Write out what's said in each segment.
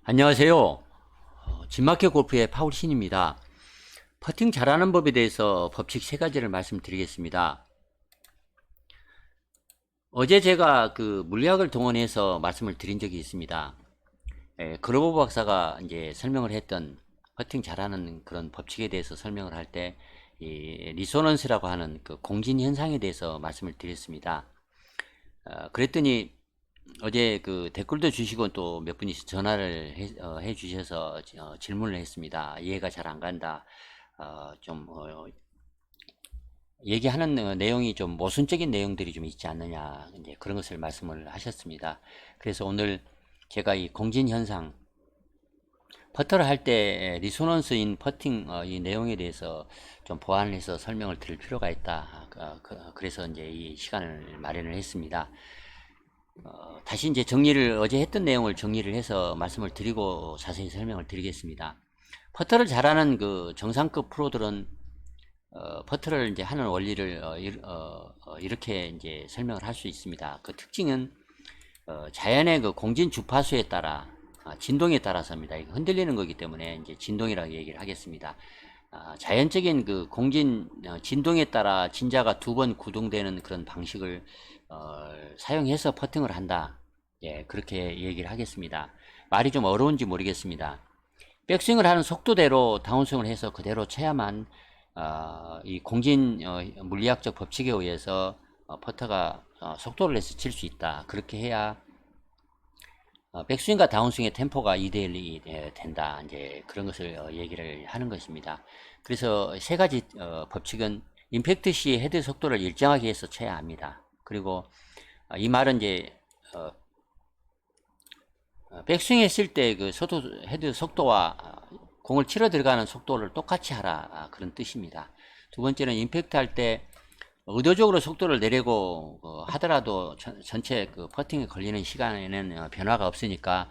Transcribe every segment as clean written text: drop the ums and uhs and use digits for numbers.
안녕하세요. 진마켓 골프의 파울신입니다. 퍼팅 잘하는 법에 대해서 법칙 3가지를 말씀드리겠습니다. 어제 제가 그 물리학을 동원해서 말씀을 드린 적이 있습니다. 그로버 박사가 이제 설명을 했던 퍼팅 잘하는 그런 법칙에 대해서 설명을 할 때 이 리소넌스라고 하는 그 공진 현상에 대해서 말씀을 드렸습니다. 그랬더니 어제 그 댓글도 주시고 또 몇 분이 전화를 해 주셔서 질문을 했습니다. 이해가 잘 안 간다. 좀 얘기하는 내용이 좀 모순적인 내용들이 좀 있지 않느냐, 이제 그런 것을 말씀을 하셨습니다. 그래서 오늘 제가 이 공진 현상, 퍼터를 할 때 리소넌스인 퍼팅 이 내용에 대해서 좀 보완을 해서 설명을 드릴 필요가 있다. 그래서 이제 이 시간을 마련을 했습니다. 다시 이제 정리를 어제 했던 내용을 정리를 해서 말씀을 드리고 자세히 설명을 드리겠습니다. 퍼터를 잘하는 그 정상급 프로들은 퍼터를 이제 하는 원리를 이렇게 이제 설명을 할 수 있습니다. 그 특징은 자연의 그 공진 주파수에 따라 진동에 따라서입니다. 이거 흔들리는 거기 때문에 이제 진동이라고 얘기를 하겠습니다. 자연적인 그 공진 진동에 따라 진자가 2번 구동되는 그런 방식을 사용해서 퍼팅을 한다. 예, 그렇게 얘기를 하겠습니다. 말이 좀 어려운지 모르겠습니다. 백스윙을 하는 속도대로 다운스윙을 해서 그대로 쳐야만 이 공진 물리학적 법칙에 의해서 퍼터가 속도를 내서 칠 수 있다. 그렇게 해야 백스윙과 다운스윙의 템포가 2대1이 된다. 이제 그런 것을 얘기를 하는 것입니다. 그래서 3가지 법칙은 임팩트 시 헤드 속도를 일정하게 해서 쳐야 합니다. 그리고 이 말은 이제 백스윙 했을 때 그 헤드 속도와 공을 치러 들어가는 속도를 똑같이 하라, 그런 뜻입니다. 두 번째는 임팩트 할 때 의도적으로 속도를 내려고 하더라도 전체 그 퍼팅에 걸리는 시간에는 변화가 없으니까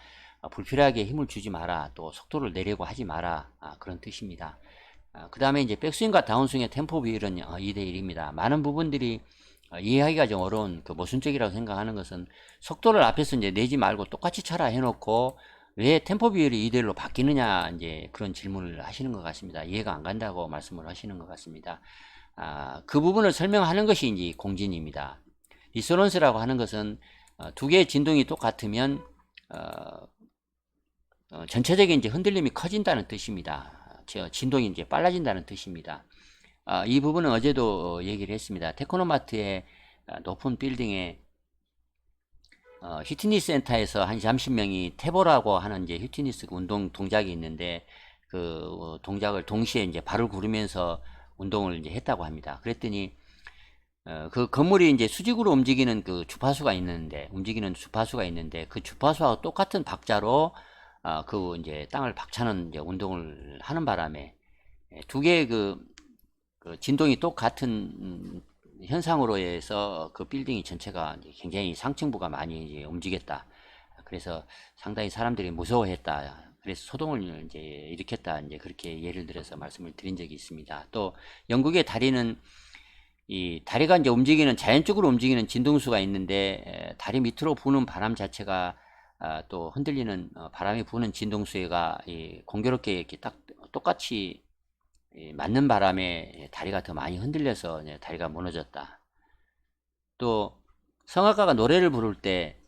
불필요하게 힘을 주지 마라, 또 속도를 내려고 하지 마라, 그런 뜻입니다. 그 다음에 이제 백스윙과 다운스윙의 템포 비율은 2대1입니다. 많은 부분들이 이해하기가 좀 어려운 그 모순적이라고 생각하는 것은 속도를 앞에서 이제 내지 말고 똑같이 쳐라 해놓고 왜 템포 비율이 2대1로 바뀌느냐, 이제 그런 질문을 하시는 것 같습니다. 이해가 안 간다고 말씀을 하시는 것 같습니다. 그 부분을 설명하는 것이 이제 공진입니다. 리소넌스라고 하는 것은 두 개의 진동이 똑같으면 전체적인 이제 흔들림이 커진다는 뜻입니다. 진동이 이제 빨라진다는 뜻입니다. 이 부분은 어제도 얘기를 했습니다. 테크노마트의 높은 빌딩에 휘트니스 센터에서 한 30명이 태보라고 하는 이제 휘트니스 운동 동작이 있는데 그 동작을 동시에 이제 발을 구르면서 운동을 이제 했다고 합니다. 그랬더니 그 건물이 이제 수직으로 움직이는 그 주파수가 있는데 그 주파수와 똑같은 박자로 그 이제 땅을 박차는 이제 운동을 하는 바람에 두 개의 그 진동이 똑같은 현상으로 해서 그 빌딩이 전체가 굉장히 상층부가 많이 이제 움직였다. 그래서 상당히 사람들이 무서워했다. 그래서 소동을 이제 일으켰다. 이제 그렇게 예를 들어서 말씀을 드린 적이 있습니다. 또 영국의 다리는 이 다리가 이제 자연적으로 움직이는 진동수가 있는데 다리 밑으로 부는 바람 자체가 또 흔들리는 바람이 부는 진동수가 공교롭게 이렇게 딱 똑같이 맞는 바람에 다리가 더 많이 흔들려서 다리가 무너졌다. 또 성악가가 노래를 부를 때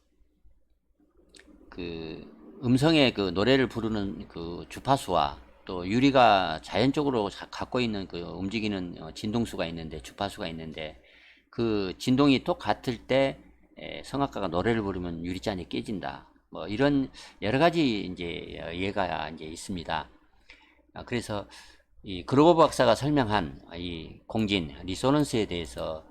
그 음성의 그 노래를 부르는 그 주파수와 또 유리가 자연적으로 갖고 있는 그 움직이는 진동수가 있는데, 주파수가 있는데, 그 진동이 똑같을 때 성악가가 노래를 부르면 유리잔이 깨진다. 뭐 이런 여러 가지 이제 예가 이제 있습니다. 그래서 이 그로버 박사가 설명한 이 공진 리소넌스에 대해서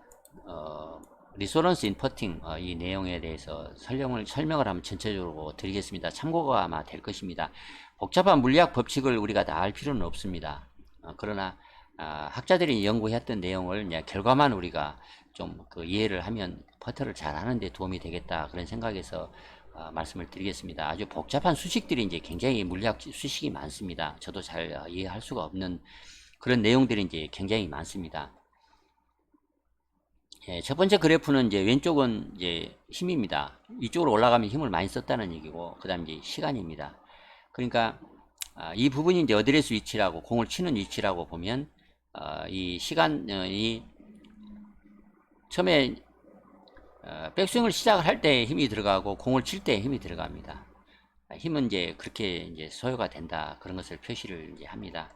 리소넌스 인 퍼팅 이 내용에 대해서 설명을 한번 전체적으로 드리겠습니다. 참고가 아마 될 것입니다. 복잡한 물리학 법칙을 우리가 다 알 필요는 없습니다. 그러나 학자들이 연구했던 내용을 그냥 결과만 우리가 좀 그 이해를 하면 퍼터를 잘 하는 데 도움이 되겠다, 그런 생각에서 말씀을 드리겠습니다. 아주 복잡한 수식들이 이제 굉장히 물리학 수식이 많습니다. 저도 잘 이해할 수가 없는 그런 내용들이 이제 굉장히 많습니다. 예, 첫 번째 그래프는 이제 왼쪽은 이제 힘입니다. 이쪽으로 올라가면 힘을 많이 썼다는 얘기고, 그 다음 이제 시간입니다. 그러니까 이 부분이 이제 어드레스 위치라고, 공을 치는 위치라고 보면 이 시간이 처음에 백스윙을 시작을 할 때 힘이 들어가고 공을 칠 때 힘이 들어갑니다. 힘은 이제 그렇게 이제 소요가 된다, 그런 것을 표시를 이제 합니다.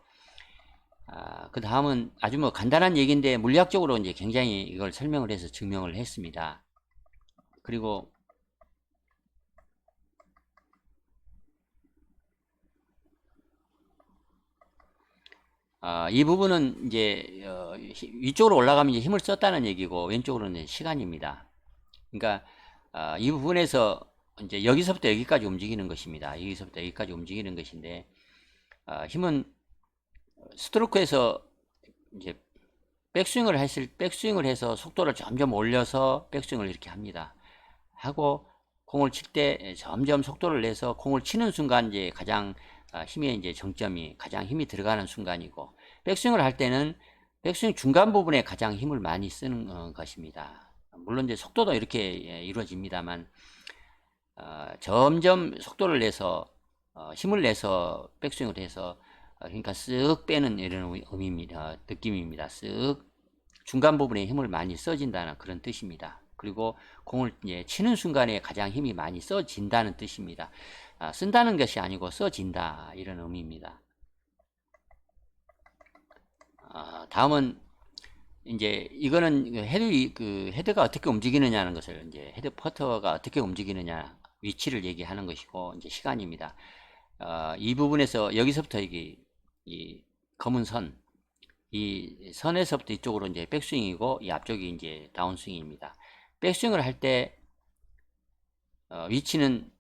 그 다음은 아주 뭐 간단한 얘기인데 물리학적으로 이제 굉장히 이걸 설명을 해서 증명을 했습니다. 그리고 이 부분은 이제 위쪽으로 올라가면 이제 힘을 썼다는 얘기고, 왼쪽으로는 시간입니다. 그러니까 이 부분에서 이제 여기서부터 여기까지 움직이는 것입니다. 여기서부터 여기까지 움직이는 것인데, 힘은 스트로크에서 이제 백스윙을 해서 속도를 점점 올려서 백스윙을 이렇게 합니다. 하고 공을 칠 때 점점 속도를 내서 공을 치는 순간 이제 가장 힘의 이제 정점이, 가장 힘이 들어가는 순간이고, 백스윙을 할 때는 백스윙 중간 부분에 가장 힘을 많이 쓰는 것입니다. 물론 이제 속도도 이렇게 이루어집니다만, 점점 속도를 내서 힘을 내서 백스윙을 해서 그러니까 쓱 빼는 이런 의미입니다. 느낌입니다. 쓱 중간 부분에 힘을 많이 써진다는 그런 뜻입니다. 그리고 공을 이제 치는 순간에 가장 힘이 많이 써진다는 뜻입니다. 쓴다는 것이 아니고 써진다, 이런 의미입니다. 다음은 이제 이거는 헤드가 어떻게 움직이느냐는 것을, 이제 헤드 퍼터가 어떻게 움직이느냐 위치를 얘기하는 것이고, 이제 시간입니다. 이 부분에서 여기서부터 이 검은 선, 이 선에서부터 이쪽으로 이제 백스윙이고, 이 앞쪽이 이제 다운스윙입니다. 백스윙을 할 때 위치는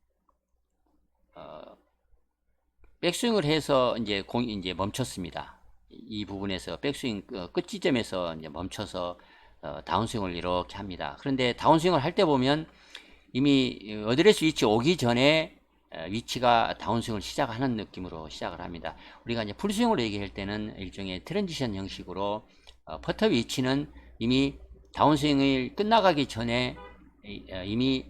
백스윙을 해서 이제 공이 이제 멈췄습니다. 이 부분에서 백스윙 끝 지점에서 이제 멈춰서 다운스윙을 이렇게 합니다. 그런데 다운스윙을 할 때 보면 이미 어드레스 위치 오기 전에 위치가 다운스윙을 시작하는 느낌으로 시작을 합니다. 우리가 이제 풀스윙으로 얘기할 때는 일종의 트랜지션 형식으로 퍼터 위치는 이미 다운스윙을 끝나가기 전에 이미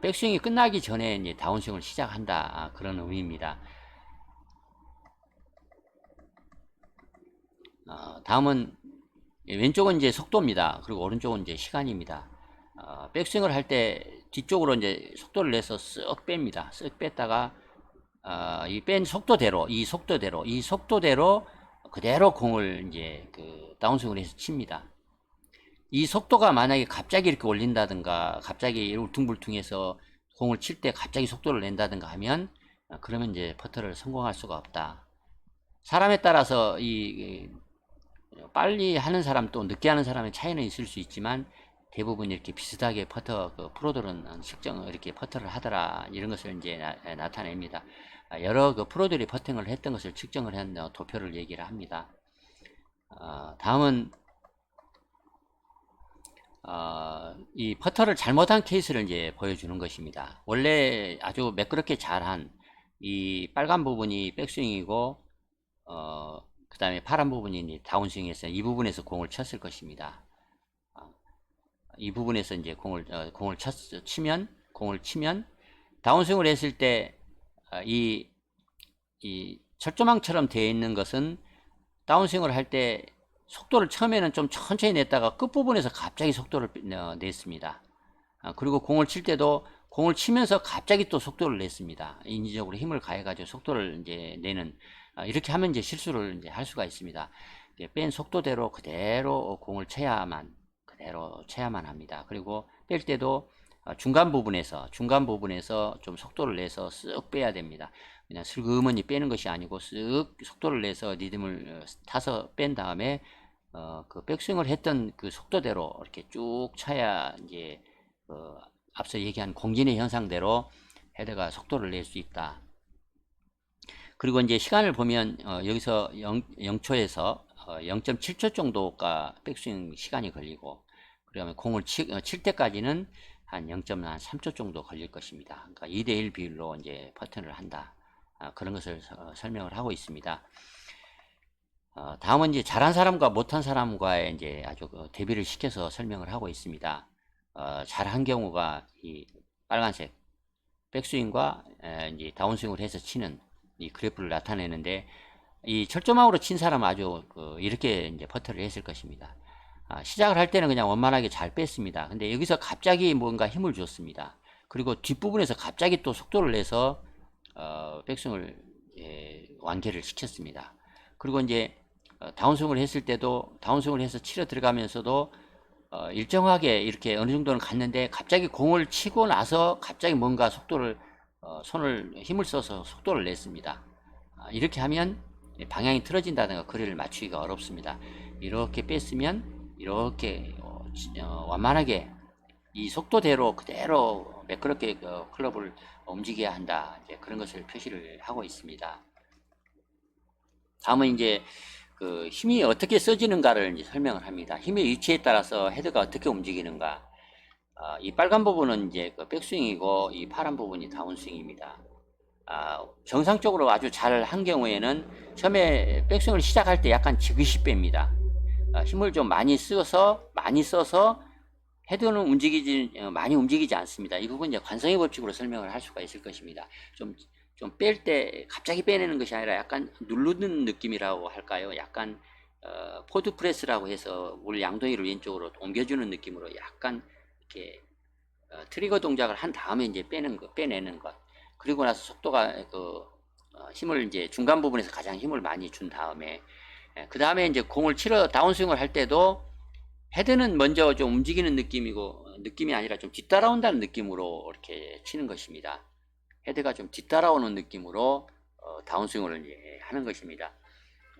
백스윙이 끝나기 전에 이제 다운스윙을 시작한다, 그런 의미입니다. 다음은 왼쪽은 이제 속도입니다. 그리고 오른쪽은 이제 시간입니다. 백스윙을 할 때 뒤쪽으로 이제 속도를 내서 쓱 뺍니다. 쓱 뺐다가 이 뺀 속도대로, 이 속도대로 그대로 공을 이제 다운스윙을 해서 칩니다. 이 속도가 만약에 갑자기 이렇게 올린다든가, 갑자기 울퉁불퉁해서 공을 칠 때 갑자기 속도를 낸다든가 하면, 그러면 이제 퍼터를 성공할 수가 없다. 사람에 따라서 빨리 하는 사람 또 늦게 하는 사람의 차이는 있을 수 있지만, 대부분 이렇게 비슷하게 프로들은 이렇게 퍼터를 하더라, 이런 것을 이제 나타냅니다. 여러 프로들이 퍼팅을 했던 것을 측정을 한 도표를 얘기를 합니다. 다음은 이 퍼터를 잘못한 케이스를 이제 보여주는 것입니다. 원래 아주 매끄럽게 잘한 이 빨간 부분이 백스윙이고, 그 다음에 파란 부분이 이제 다운스윙에서 이 부분에서 공을 쳤을 것입니다. 이 부분에서 이제 공을 치면 다운스윙을 했을 때 이 철조망처럼 되어 있는 것은 다운스윙을 할 때 속도를 처음에는 좀 천천히 냈다가 끝부분에서 갑자기 속도를 냈습니다. 그리고 공을 칠 때도 공을 치면서 갑자기 또 속도를 냈습니다. 인지적으로 힘을 가해 가지고 속도를 이제 내는, 이렇게 하면 이제 실수를 이제 할 수가 있습니다. 뺀 속도대로 그대로 공을 쳐야만 합니다. 그리고 뺄 때도 중간 부분에서 좀 속도를 내서 쓱 빼야 됩니다. 그냥 슬그머니 빼는 것이 아니고 쓱 속도를 내서 리듬을 타서 뺀 다음에 그 백스윙을 했던 그 속도대로 이렇게 쭉 쳐야 이제 앞서 얘기한 공진의 현상대로 헤드가 속도를 낼 수 있다. 그리고 이제 시간을 보면 여기서 0초에서 0.7초 정도가 백스윙 시간이 걸리고, 그러면 공을 칠 때까지는 한 0.3초 정도 걸릴 것입니다. 그러니까 2대1 비율로 이제 퍼팅을 한다, 그런 것을 설명을 하고 있습니다. 다음은 이제 잘한 사람과 못한 사람과의 이제 아주 대비를 시켜서 설명을 하고 있습니다. 잘한 경우가 이 빨간색, 백스윙과 이제 다운스윙을 해서 치는 이 그래프를 나타내는데, 이 철조망으로 친 사람은 아주 이렇게 이제 퍼터를 했을 것입니다. 시작을 할 때는 그냥 원만하게 잘 뺐습니다. 근데 여기서 갑자기 뭔가 힘을 줬습니다. 그리고 뒷부분에서 갑자기 또 속도를 내서 백스윙을 완결을 시켰습니다. 그리고 이제 다운스윙을 했을 때도 다운스윙을 해서 치러 들어가면서도 일정하게 이렇게 어느 정도는 갔는데, 갑자기 공을 치고 나서 갑자기 뭔가 속도를 손을 힘을 써서 속도를 냈습니다. 이렇게 하면 방향이 틀어진다든가 거리를 맞추기가 어렵습니다. 이렇게 뺐으면 이렇게 완만하게 이 속도대로 그대로 매끄럽게 클럽을 움직여야 한다, 이제 그런 것을 표시를 하고 있습니다. 다음은 이제 힘이 어떻게 써지는가를 이제 설명을 합니다. 힘의 위치에 따라서 헤드가 어떻게 움직이는가. 이 빨간 부분은 이제 백스윙이고, 이 파란 부분이 다운스윙입니다. 정상적으로 아주 잘 한 경우에는 처음에 백스윙을 시작할 때 약간 지그시 뺍니다. 힘을 좀 많이 써서 헤드는 많이 움직이지 않습니다. 이 부분 이제 관성의 법칙으로 설명을 할 수가 있을 것입니다. 좀 뺄 때 갑자기 빼내는 것이 아니라 약간 누르는 느낌이라고 할까요? 약간 포드 프레스라고 해서 물 양동이를 왼쪽으로 옮겨주는 느낌으로 약간 이렇게 트리거 동작을 한 다음에 이제 빼내는 것. 그리고 나서 속도가 힘을 이제 중간 부분에서 가장 힘을 많이 준 다음에, 그 다음에 이제 공을 치러 다운스윙을 할 때도 헤드는 먼저 좀 움직이는 느낌이 아니라 좀 뒤따라온다는 느낌으로 이렇게 치는 것입니다. 헤드가 좀 뒤따라오는 느낌으로 다운스윙을 이제 하는 것입니다.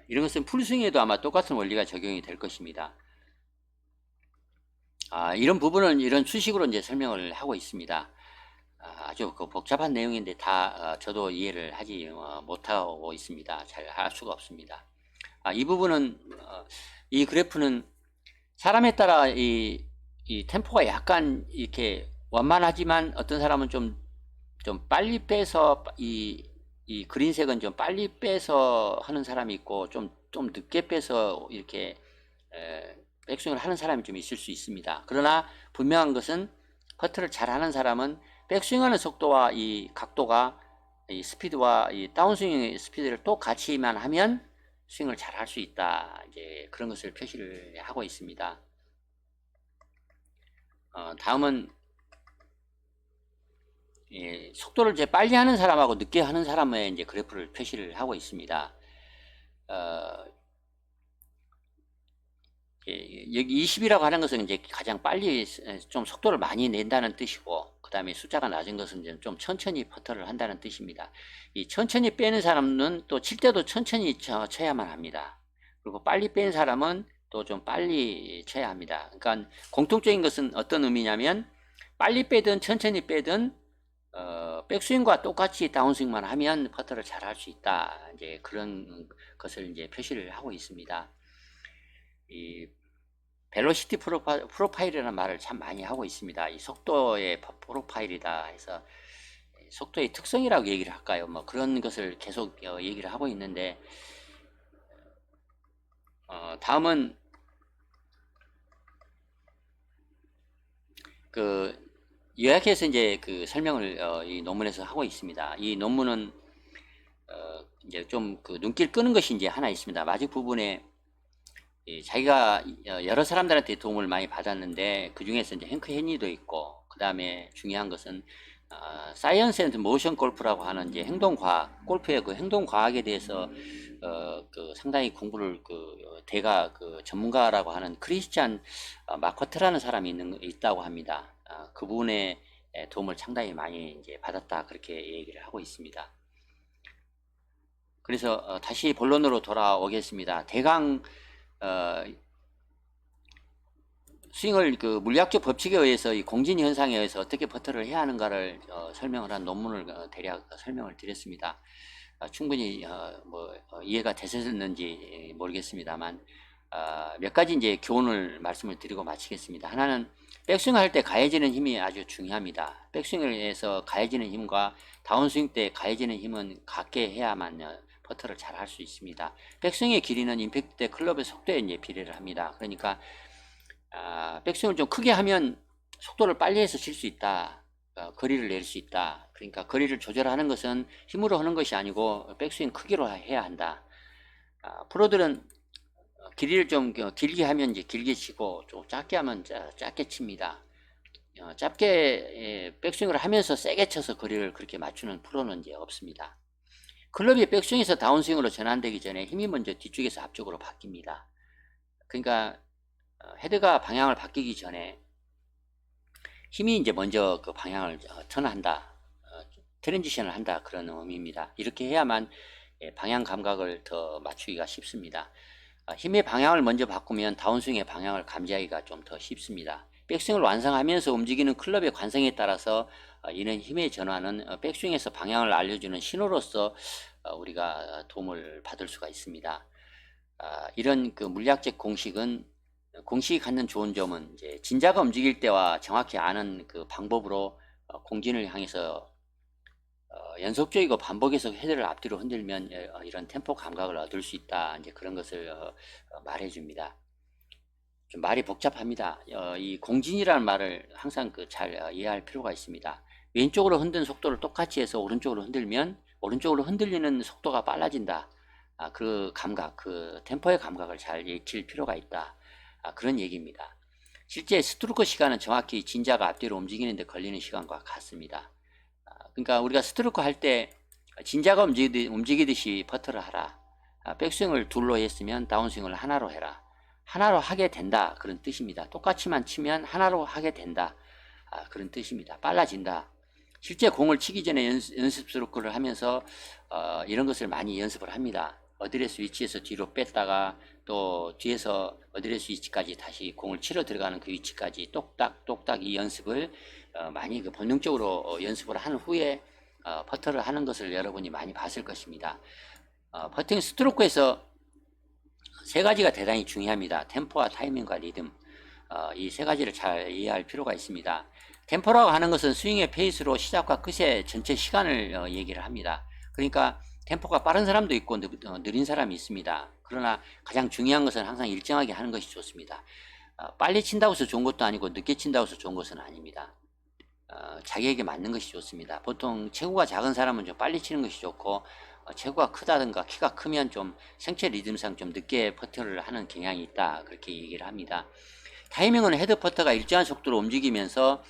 이런 것은 풀스윙에도 아마 똑같은 원리가 적용이 될 것입니다. 이런 부분은 이런 수식으로 이제 설명을 하고 있습니다. 아주 복잡한 내용인데 다 저도 이해를 하지 못하고 있습니다. 잘 할 수가 없습니다. 이 부분은 이 그래프는 사람에 따라 이 템포가 약간 이렇게 완만하지만, 어떤 사람은 좀 빨리 빼서 이 그린색은 좀 빨리 빼서 하는 사람이 있고, 좀 늦게 빼서 이렇게 백스윙을 하는 사람이 좀 있을 수 있습니다. 그러나 분명한 것은 퍼트를 잘하는 사람은 백스윙하는 속도와 이 각도가 이 스피드와 이 다운스윙의 스피드를 똑같이만 하면 스윙을 잘 할 수 있다, 이제 그런 것을 표시를 하고 있습니다. 다음은 속도를 이제 빨리 하는 사람하고 늦게 하는 사람의 이제 그래프를 표시를 하고 있습니다. 여기 20이라고 하는 것은 이제 가장 빨리 좀 속도를 많이 낸다는 뜻이고, 그 다음에 숫자가 낮은 것은 이제 좀 천천히 퍼터를 한다는 뜻입니다. 이 천천히 빼는 사람은 또 칠 때도 천천히 쳐야만 합니다. 그리고 빨리 빼는 사람은 또 좀 빨리 쳐야 합니다. 그러니까 공통적인 것은 어떤 의미냐면, 빨리 빼든 천천히 빼든 백스윙과 똑같이 다운스윙만 하면 퍼터를 잘 할 수 있다, 이제 그런 것을 이제 표시를 하고 있습니다. 이 벨로시티 프로파일이라는 말을 참 많이 하고 있습니다. 이 속도의 프로파일이다 해서 속도의 특성이라고 얘기를 할까요? 뭐 그런 것을 계속 얘기를 하고 있는데, 다음은 요약해서 이제 설명을 이 논문에서 하고 있습니다. 이 논문은 이제 좀 눈길 끄는 것이 이제 하나 있습니다. 마지막 부분에 자기가 여러 사람들한테 도움을 많이 받았는데, 그 중에서 이제 행크 헨리도 있고, 그 다음에 중요한 것은 사이언스 앤드 모션 골프라고 하는 이제 행동과학, 골프의 행동과학에 대해서 상당히 공부를 대가 전문가라고 하는 크리스찬 마커트라는 사람이 있다고 합니다. 그분의 도움을 상당히 많이 이제 받았다, 그렇게 얘기를 하고 있습니다. 그래서 다시 본론으로 돌아오겠습니다. 대강 스윙을 물리학적 법칙에 의해서 이 공진 현상에 의해서 어떻게 퍼터를 해야 하는가를 설명을 한 논문을 대략 설명을 드렸습니다. 충분히 이해가 되셨는지 모르겠습니다만, 몇 가지 이제 교훈을 말씀을 드리고 마치겠습니다. 하나는 백스윙 할 때 가해지는 힘이 아주 중요합니다. 백스윙에서 가해지는 힘과 다운스윙 때 가해지는 힘은 같게 해야만 퍼터를 잘 할 수 있습니다. 백스윙의 길이는 임팩트 때 클럽의 속도에 이제 비례를 합니다. 그러니까 백스윙을 좀 크게 하면 속도를 빨리 해서 칠 수 있다, 거리를 낼 수 있다. 그러니까 거리를 조절하는 것은 힘으로 하는 것이 아니고 백스윙 크기로 해야 한다. 프로들은 길이를 좀 길게 하면 이제 길게 치고 좀 작게 하면 짧게 칩니다. 짧게 백스윙을 하면서 세게 쳐서 거리를 그렇게 맞추는 프로는 이제 없습니다. 클럽이 백스윙에서 다운스윙으로 전환되기 전에 힘이 먼저 뒤쪽에서 앞쪽으로 바뀝니다. 그러니까 헤드가 방향을 바뀌기 전에 힘이 이제 먼저 그 방향을 턴한다, 트랜지션을 한다, 그런 의미입니다. 이렇게 해야만 방향 감각을 더 맞추기가 쉽습니다. 힘의 방향을 먼저 바꾸면 다운스윙의 방향을 감지하기가 좀 더 쉽습니다. 백스윙을 완성하면서 움직이는 클럽의 관성에 따라서 이런 힘의 전환은 백스윙에서 방향을 알려주는 신호로서 우리가 도움을 받을 수가 있습니다. 이런 그 물리학적 공식이 갖는 좋은 점은 이제 진자가 움직일 때와 정확히 아는 그 방법으로 공진을 향해서 연속적이고 반복해서 헤드를 앞뒤로 흔들면 이런 템포 감각을 얻을 수 있다. 이제 그런 것을 말해줍니다. 좀 말이 복잡합니다. 이 공진이라는 말을 항상 잘 이해할 필요가 있습니다. 왼쪽으로 흔든 속도를 똑같이 해서 오른쪽으로 흔들면 오른쪽으로 흔들리는 속도가 빨라진다. 그 감각, 그 템포의 감각을 잘 익힐 필요가 있다. 그런 얘기입니다. 실제 스트로크 시간은 정확히 진자가 앞뒤로 움직이는 데 걸리는 시간과 같습니다. 그러니까 우리가 스트로크 할 때 진자가 움직이듯이 퍼터를 하라. 백스윙을 둘로 했으면 다운스윙을 하나로 해라. 하나로 하게 된다, 그런 뜻입니다. 똑같이만 치면 하나로 하게 된다, 그런 뜻입니다. 빨라진다. 실제 공을 치기 전에 연습 스트로크를 하면서 이런 것을 많이 연습을 합니다. 어드레스 위치에서 뒤로 뺐다가 또 뒤에서 어드레스 위치까지 다시 공을 치러 들어가는 그 위치까지 똑딱 똑딱 이 연습을 많이 본능적으로 연습을 한 후에 퍼터를 하는 것을 여러분이 많이 봤을 것입니다. 퍼팅 스트로크에서 세 가지가 대단히 중요합니다. 템포와 타이밍과 리듬. 이 세 가지를 잘 이해할 필요가 있습니다. 템포라고 하는 것은 스윙의 페이스로 시작과 끝의 전체 시간을 얘기를 합니다. 그러니까 템포가 빠른 사람도 있고 느린 사람이 있습니다. 그러나 가장 중요한 것은 항상 일정하게 하는 것이 좋습니다. 빨리 친다고 해서 좋은 것도 아니고 늦게 친다고 해서 좋은 것은 아닙니다. 자기에게 맞는 것이 좋습니다. 보통 체구가 작은 사람은 좀 빨리 치는 것이 좋고 체구가 크다든가 키가 크면 좀 생체 리듬상 좀 늦게 퍼터를 하는 경향이 있다, 그렇게 얘기를 합니다. 타이밍은 헤드 퍼터가 일정한 속도로 움직이면서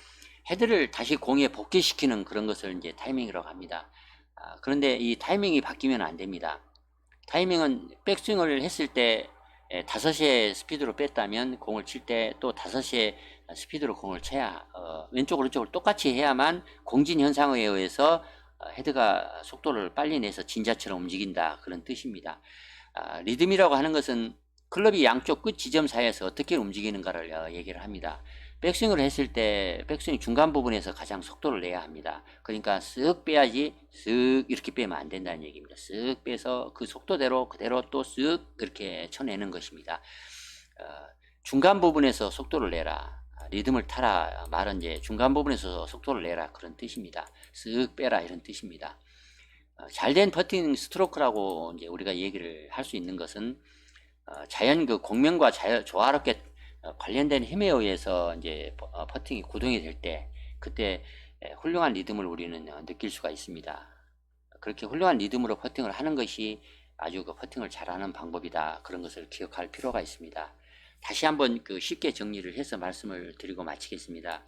헤드를 다시 공에 복귀시키는 그런 것을 이제 타이밍이라고 합니다. 그런데 이 타이밍이 바뀌면 안 됩니다. 타이밍은 백스윙을 했을 때 5시의 스피드로 뺐다면 공을 칠 때 또 5시의 스피드로 공을 쳐야 왼쪽 오른쪽을 똑같이 해야만 공진 현상에 의해서 헤드가 속도를 빨리 내서 진자처럼 움직인다, 그런 뜻입니다. 리듬이라고 하는 것은 클럽이 양쪽 끝 지점 사이에서 어떻게 움직이는가를 얘기를 합니다. 백스윙을 했을 때 백스윙 중간 부분에서 가장 속도를 내야 합니다. 그러니까 쓱 빼야지 쓱 이렇게 빼면 안 된다는 얘기입니다. 쓱 빼서 그 속도대로 그대로 또 쓱 이렇게 쳐내는 것입니다. 중간 부분에서 속도를 내라, 리듬을 타라 말은 이제 중간 부분에서 속도를 내라, 그런 뜻입니다. 쓱 빼라, 이런 뜻입니다. 잘된 퍼팅 스트로크라고 이제 우리가 얘기를 할 수 있는 것은 자연 그 공명과 조화롭게 관련된 힘에 의해서 이제 퍼팅이 구동이 될 때 그때 훌륭한 리듬을 우리는 느낄 수가 있습니다. 그렇게 훌륭한 리듬으로 퍼팅을 하는 것이 아주 그 퍼팅을 잘하는 방법이다, 그런 것을 기억할 필요가 있습니다. 다시 한번 쉽게 정리를 해서 말씀을 드리고 마치겠습니다.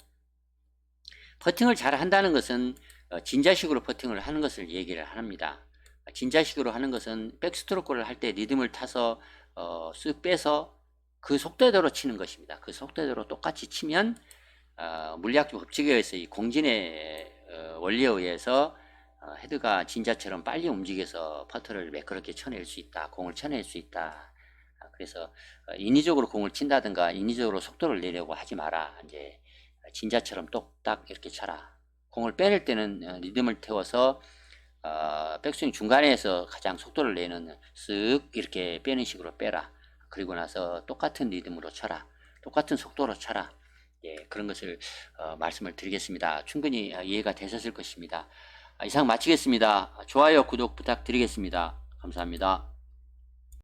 퍼팅을 잘 한다는 것은 진자식으로 퍼팅을 하는 것을 얘기를 합니다. 진자식으로 하는 것은 백스트로크를 할 때 리듬을 타서 쓱 빼서 그 속도대로 치는 것입니다. 그 속도대로 똑같이 치면 물리학적 법칙에 의해서 이 공진의 원리에 의해서 헤드가 진자처럼 빨리 움직여서 퍼터를 매끄럽게 쳐낼 수 있다, 공을 쳐낼 수 있다. 그래서 인위적으로 공을 친다든가 인위적으로 속도를 내려고 하지 마라. 이제 진자처럼 똑딱 이렇게 쳐라. 공을 빼낼 때는 리듬을 태워서 백스윙 중간에서 가장 속도를 내는 쓱 이렇게 빼는 식으로 빼라. 그리고 나서 똑같은 리듬으로 쳐라. 똑같은 속도로 쳐라. 예, 그런 것을 말씀을 드리겠습니다. 충분히 이해가 되셨을 것입니다. 이상 마치겠습니다. 좋아요, 구독 부탁드리겠습니다. 감사합니다.